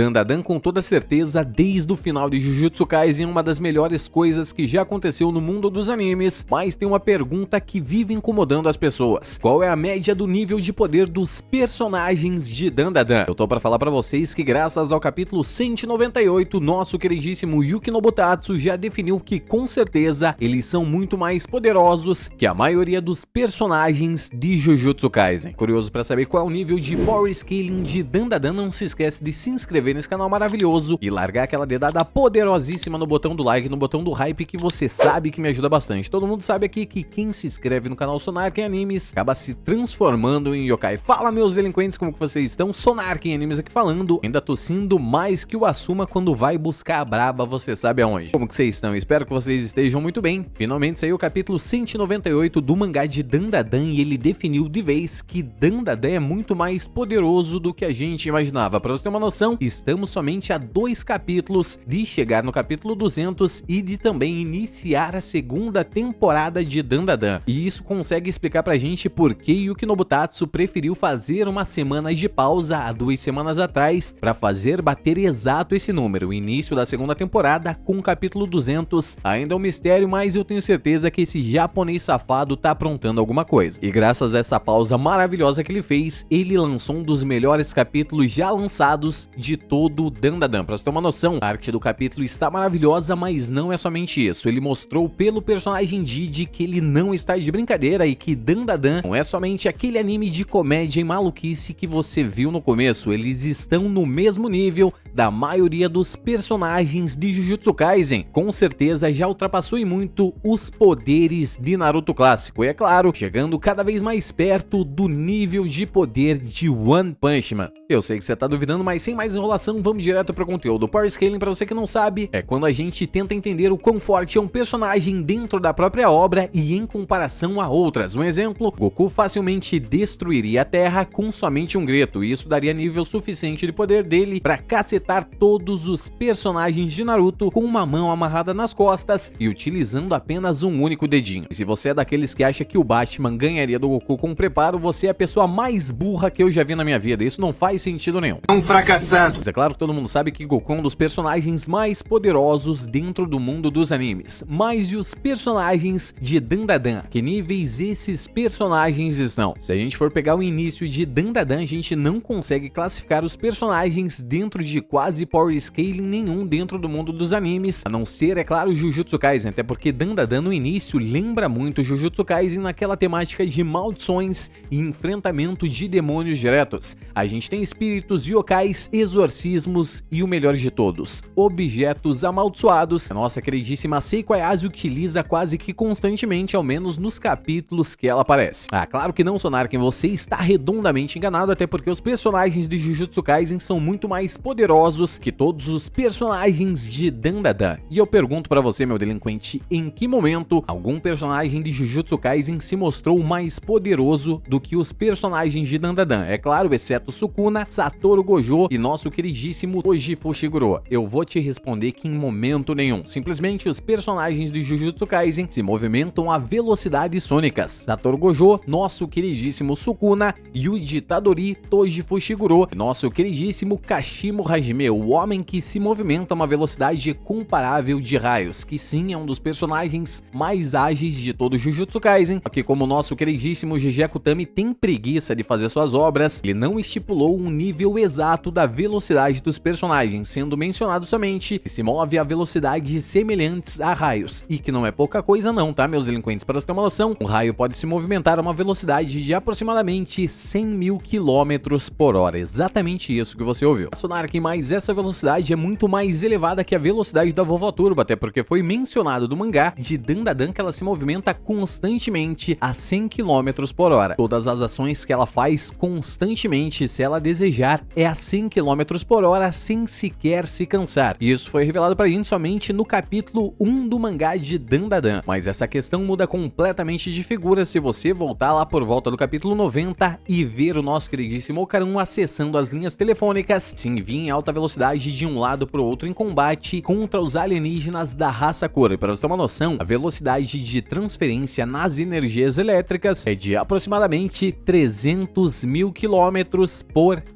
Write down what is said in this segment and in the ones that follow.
Dandadan com toda certeza, desde o final de Jujutsu Kaisen, uma das melhores coisas que já aconteceu no mundo dos animes, mas tem uma pergunta que vive incomodando as pessoas. Qual é a média do nível de poder dos personagens de Dandadan? Eu tô pra falar pra vocês que graças ao capítulo 198, nosso queridíssimo Yuki Nobutatsu já definiu que com certeza eles são muito mais poderosos que a maioria dos personagens de Jujutsu Kaisen. Curioso pra saber qual é o nível de Power Scaling de Dandadan? Não se esquece de se inscrever nesse canal maravilhoso e largar aquela dedada poderosíssima no botão do like, no botão do hype, que você sabe que me ajuda bastante. Todo mundo sabe aqui que quem se inscreve no canal Sonark em Animes acaba se transformando em yokai. Fala, meus delinquentes, como que vocês estão? Sonark em Animes aqui falando. Ainda tossindo mais que o Asuma quando vai buscar a braba, você sabe aonde. Como que vocês estão? Espero que vocês estejam muito bem. Finalmente saiu o capítulo 198 do mangá de Dandadan e ele definiu de vez que Dandadan é muito mais poderoso do que a gente imaginava. Pra você ter uma noção, estamos somente a 2 capítulos de chegar no capítulo 200 e de também iniciar a segunda temporada de Dandadan. E isso consegue explicar pra gente por que Yuki Nobutatsu preferiu fazer uma semana de pausa há 2 semanas atrás para fazer bater exato esse número, o início da segunda temporada com o capítulo 200. Ainda é um mistério, mas eu tenho certeza que esse japonês safado tá aprontando alguma coisa. E graças a essa pausa maravilhosa que ele fez, ele lançou um dos melhores capítulos já lançados de todo o Dandadan. Pra você ter uma noção, a arte do capítulo está maravilhosa, mas não é somente isso. Ele mostrou pelo personagem Didi que ele não está de brincadeira e que Dandadan não é somente aquele anime de comédia e maluquice que você viu no começo. Eles estão no mesmo nível da maioria dos personagens de Jujutsu Kaisen. Com certeza já ultrapassou em muito os poderes de Naruto clássico. E é claro, chegando cada vez mais perto do nível de poder de One Punch Man. Eu sei que você tá duvidando, mas sem mais enrolação, vamos direto pro conteúdo. Power Scaling, pra você que não sabe, é quando a gente tenta entender o quão forte é um personagem dentro da própria obra e em comparação a outras. Um exemplo, Goku facilmente destruiria a Terra com somente um grito, e isso daria nível suficiente de poder dele pra cacetar todos os personagens de Naruto com uma mão amarrada nas costas e utilizando apenas um único dedinho. E se você é daqueles que acha que o Batman ganharia do Goku com preparo, você é a pessoa mais burra que eu já vi na minha vida. Isso não faz sentido nenhum. É um fracassado. Mas é claro que todo mundo sabe que Goku é um dos personagens mais poderosos dentro do mundo dos animes. Mas e os personagens de Dandadan? Que níveis esses personagens estão? Se a gente for pegar o início de Dandadan, a gente não consegue classificar os personagens dentro de quase Power Scaling nenhum dentro do mundo dos animes, a não ser, é claro, Jujutsu Kaisen, até porque Dandadan no início lembra muito Jujutsu Kaisen naquela temática de maldições e enfrentamento de demônios diretos. A gente tem espíritos, yokais, exorcismos e o melhor de todos, objetos amaldiçoados. A nossa queridíssima Seiko Ayase utiliza quase que constantemente, ao menos nos capítulos que ela aparece. Ah, claro que não, Sonarken, você está redondamente enganado, até porque os personagens de Jujutsu Kaisen são muito mais poderosos que todos os personagens de Dandadan. E eu pergunto pra você, meu delinquente, em que momento algum personagem de Jujutsu Kaisen se mostrou mais poderoso do que os personagens de Dandadan? É claro, exceto Sukuna, Satoru Gojo e nosso queridíssimo Toji Fushiguro. Eu vou te responder que em momento nenhum. Simplesmente os personagens de Jujutsu Kaisen se movimentam a velocidades sônicas. Satoru Gojo, nosso queridíssimo Sukuna, Yuji Itadori, Toji Fushiguro, nosso queridíssimo Kashimo Hajime, o homem que se movimenta a uma velocidade comparável de raios, que sim é um dos personagens mais ágeis de todo Jujutsu Kaisen, que como nosso queridíssimo Gege Akutami tem preguiça de fazer suas obras, ele não estipulou um nível exato da velocidade dos personagens, sendo mencionado somente que se move a velocidades semelhantes a raios, e que não é pouca coisa não, tá, meus delinquentes? Para você ter uma noção, um raio pode se movimentar a uma velocidade de aproximadamente 100.000 km/h, exatamente isso que você ouviu. Sonarken, mas essa velocidade é muito mais elevada que a velocidade da Vovó Turbo, até porque foi mencionado no mangá de Dandadan que ela se movimenta constantemente a 100 km/h. Todas as ações que ela faz constantemente, se ela desejar, é a 100 km/h sem sequer se cansar. E isso foi revelado pra gente somente no capítulo 1 do mangá de Dandadan. Mas essa questão muda completamente de figura se você voltar lá por volta do capítulo 90 e ver o nosso queridíssimo Okarun acessando as linhas telefônicas, se envia em alta velocidade de um lado pro outro em combate contra os alienígenas da raça Kora. E para você ter uma noção, a velocidade de transferência nas energias elétricas é de aproximadamente 300.000 km/s.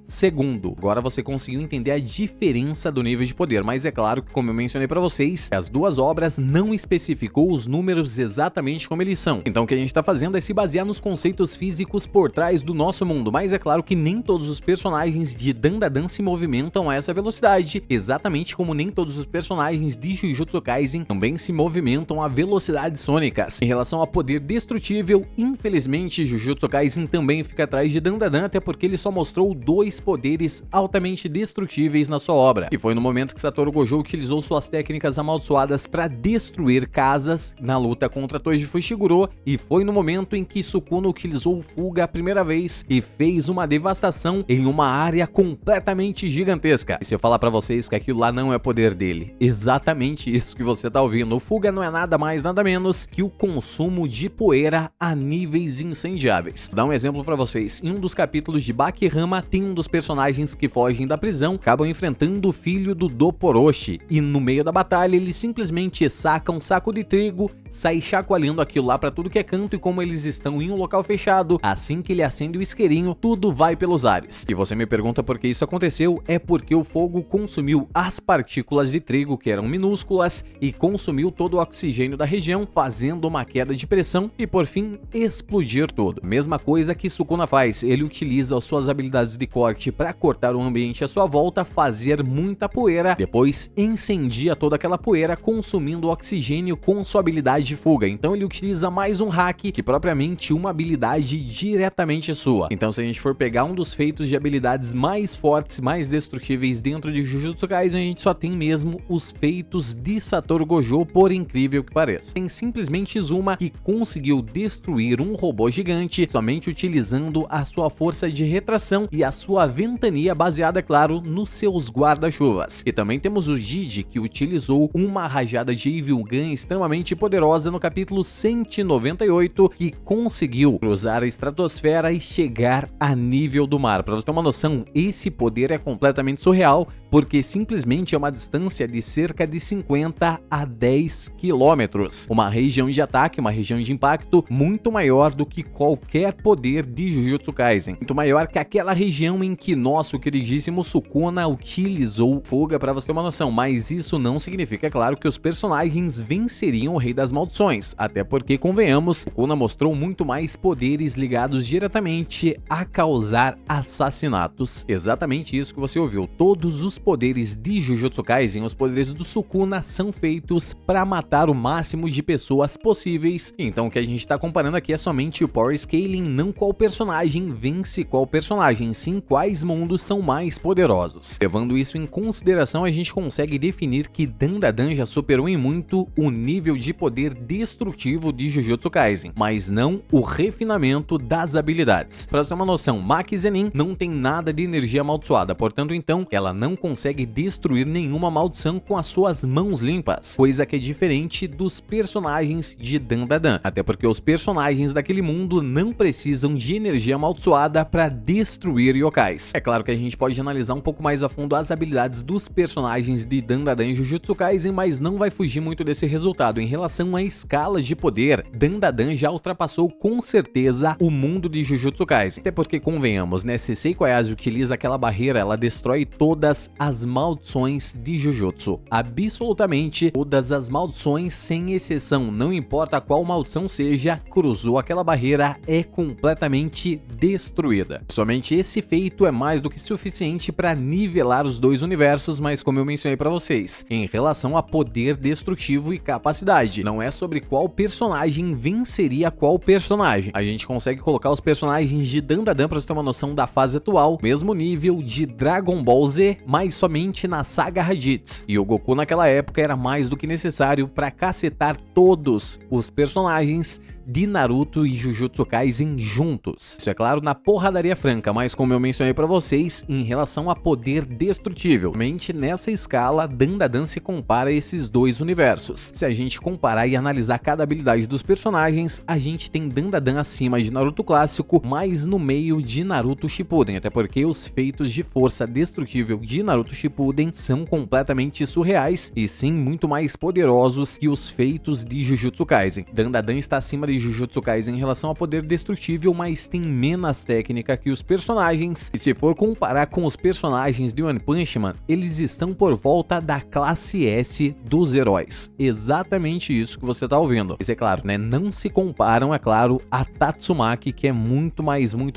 segundo. Agora você conseguiu entender a diferença do nível de poder, mas é claro que, como eu mencionei pra vocês, as duas obras não especificou os números exatamente como eles são. Então o que a gente tá fazendo é se basear nos conceitos físicos por trás do nosso mundo, mas é claro que nem todos os personagens de Dandadan se movimentam a essa velocidade, exatamente como nem todos os personagens de Jujutsu Kaisen também se movimentam a velocidades sônicas. Em relação a poder destrutível, infelizmente Jujutsu Kaisen também fica atrás de Dandadan, até porque ele só mostrou dois poderes altamente destrutíveis na sua obra, que foi no momento que Satoru Gojo utilizou suas técnicas amaldiçoadas para destruir casas na luta contra Toji Fushiguro, e foi no momento em que Sukuna utilizou o Fuga a primeira vez e fez uma devastação em uma área completamente gigantesca. E se eu falar pra vocês que aquilo lá não é poder dele, exatamente isso que você tá ouvindo. O Fuga não é nada mais, nada menos que o consumo de poeira a níveis incendiáveis. Vou dar um exemplo pra vocês. Em um dos capítulos de Bakirama, tem um dos personagens que fogem da prisão, acabam enfrentando o filho do Doporoshi, e no meio da batalha eles simplesmente sacam um saco de trigo, sai chacoalhando aquilo lá pra tudo que é canto, e como eles estão em um local fechado, assim que ele acende o isqueirinho, tudo vai pelos ares. E você me pergunta por que isso aconteceu? É porque o fogo consumiu as partículas de trigo, que eram minúsculas, e consumiu todo o oxigênio da região, fazendo uma queda de pressão e por fim explodir tudo. Mesma coisa que Sukuna faz, ele utiliza as suas habilidades de corte para cortar o ambiente à sua volta, fazer muita poeira, depois incendia toda aquela poeira, consumindo o oxigênio com sua habilidade de fuga. Então ele utiliza mais um hack que propriamente uma habilidade diretamente sua. Então se a gente for pegar um dos feitos de habilidades mais fortes, mais destrutíveis dentro de Jujutsu Kaisen, a gente só tem mesmo os feitos de Satoru Gojo, por incrível que pareça. Tem simplesmente Zuma, que conseguiu destruir um robô gigante somente utilizando a sua força de retração e a sua ventania, baseada, claro, nos seus guarda-chuvas. E também temos o Jiji, que utilizou uma rajada de Evil Gun extremamente poderosa no capítulo 198, que conseguiu cruzar a estratosfera e chegar a nível do mar. Para você ter uma noção, esse poder é completamente surreal, porque simplesmente é uma distância de cerca de 50 a 10 quilômetros. Uma região de ataque, uma região de impacto muito maior do que qualquer poder de Jujutsu Kaisen. Muito maior que aquela região em que nosso queridíssimo Sukuna utilizou fuga, para você ter uma noção. Mas isso não significa, é claro, que os personagens venceriam o Rei das Maldições. Até porque, convenhamos, Sukuna mostrou muito mais poderes ligados diretamente a causar assassinatos. Exatamente isso que você ouviu. Todos os poderes de Jujutsu Kaisen, os poderes do Sukuna, são feitos para matar o máximo de pessoas possíveis. Então o que a gente está comparando aqui é somente o Power Scaling, não qual personagem vence qual personagem, sim quais mundos são mais poderosos. Levando isso em consideração, a gente consegue definir que Dandadan já superou em muito o nível de poder destrutivo de Jujutsu Kaisen, mas não o refinamento das habilidades. Para você ter uma noção, Maki Zenin não tem nada de energia amaldiçoada, portanto então ela não consegue destruir nenhuma maldição com as suas mãos limpas, coisa que é diferente dos personagens de Dandadan, até porque os personagens daquele mundo não precisam de energia amaldiçoada para destruir yokais. É claro que a gente pode analisar um pouco mais a fundo as habilidades dos personagens de Dandadan e Jujutsu Kaisen, mas não vai fugir muito desse resultado. Em relação a escalas de poder, Dandadan já ultrapassou com certeza o mundo de Jujutsu Kaisen, até porque, convenhamos, né, se Seiko Ayase utiliza aquela barreira, ela destrói todas as maldições de Jujutsu, absolutamente todas as maldições sem exceção, não importa qual maldição seja, cruzou aquela barreira, é completamente destruída. Somente esse feito é mais do que suficiente para nivelar os dois universos, mas como eu mencionei para vocês, em relação a poder destrutivo e capacidade, não é sobre qual personagem venceria qual personagem. A gente consegue colocar os personagens de Dandadan, para você ter uma noção da fase atual, mesmo nível de Dragon Ball Z, mas somente na saga Raditz. E o Goku naquela época era mais do que necessário para cacetar todos os personagens de Naruto e Jujutsu Kaisen juntos. Isso é claro na porradaria franca, mas como eu mencionei pra vocês, em relação a poder destrutível, somente nessa escala Dandadan se compara a esses dois universos. Se a gente comparar e analisar cada habilidade dos personagens, a gente tem Dandadan acima de Naruto clássico, mas no meio de Naruto Shippuden, até porque os feitos de força destrutível de Naruto Shippuden são completamente surreais e sim muito mais poderosos que os feitos de Jujutsu Kaisen. Dandadan está acima de série Jujutsu Kaisen em relação a poder destrutível, mas tem menos técnica que os personagens. E se for comparar com os personagens de One Punch Man, eles estão por volta da classe S dos heróis. Exatamente isso que você tá ouvindo. Mas é claro, né, não se comparam, é claro, a Tatsumaki, que é muito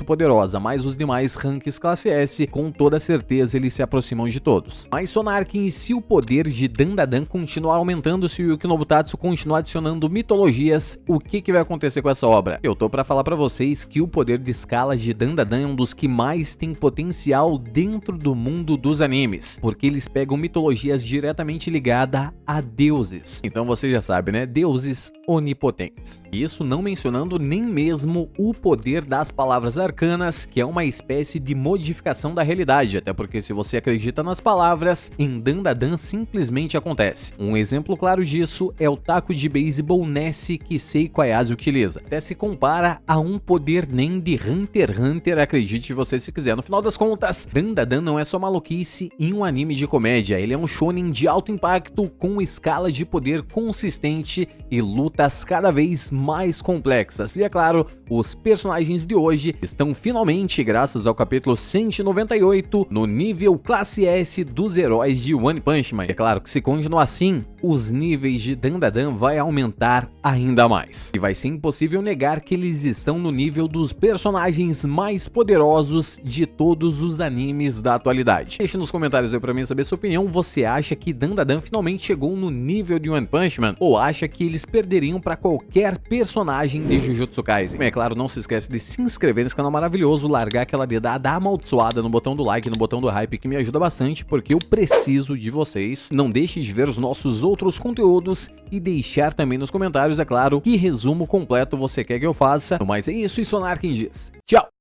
poderosa, mas os demais ranks classe S, com toda certeza eles se aproximam de todos. Mas Sonark, e se o poder de Dandadan continuar aumentando, se o Yuki Nobutatsu continuar adicionando mitologias, o que vai acontecer com essa obra? Eu tô pra falar pra vocês que o poder de escala de Dandadan é um dos que mais tem potencial dentro do mundo dos animes, porque eles pegam mitologias diretamente ligadas a deuses. Então você já sabe, né? Deuses onipotentes. Isso não mencionando nem mesmo o poder das palavras arcanas, que é uma espécie de modificação da realidade, até porque se você acredita nas palavras, em Dandadan simplesmente acontece. Um exemplo claro disso é o taco de beisebol Nessie que Seiko Ayase utiliza. Até se compara a um poder Nen de Hunter x Hunter, acredite você se quiser. No final das contas, Dandadan não é só maluquice em um anime de comédia, ele é um shonen de alto impacto com escala de poder consistente e lutas cada vez mais complexas. E é claro, os personagens de hoje estão finalmente, graças ao capítulo 198, no nível classe S dos heróis de One Punch Man. É claro que se continuar assim, os níveis de Dandadan vai aumentar ainda mais. E vai ser impossível negar que eles estão no nível dos personagens mais poderosos de todos os animes da atualidade. Deixe nos comentários aí pra mim saber sua opinião. Você acha que Dandadan finalmente chegou no nível de One Punch Man? Ou acha que eles perderiam pra qualquer personagem de Jujutsu Kaisen? É claro, não se esquece de se inscrever nesse canal maravilhoso, largar aquela dedada amaldiçoada no botão do like, no botão do hype, que me ajuda bastante, porque eu preciso de vocês. Não deixe de ver os nossos outros conteúdos e deixar também nos comentários, é claro, que resumo completo você quer que eu faça. Mas é isso, e Sonark diz. Tchau!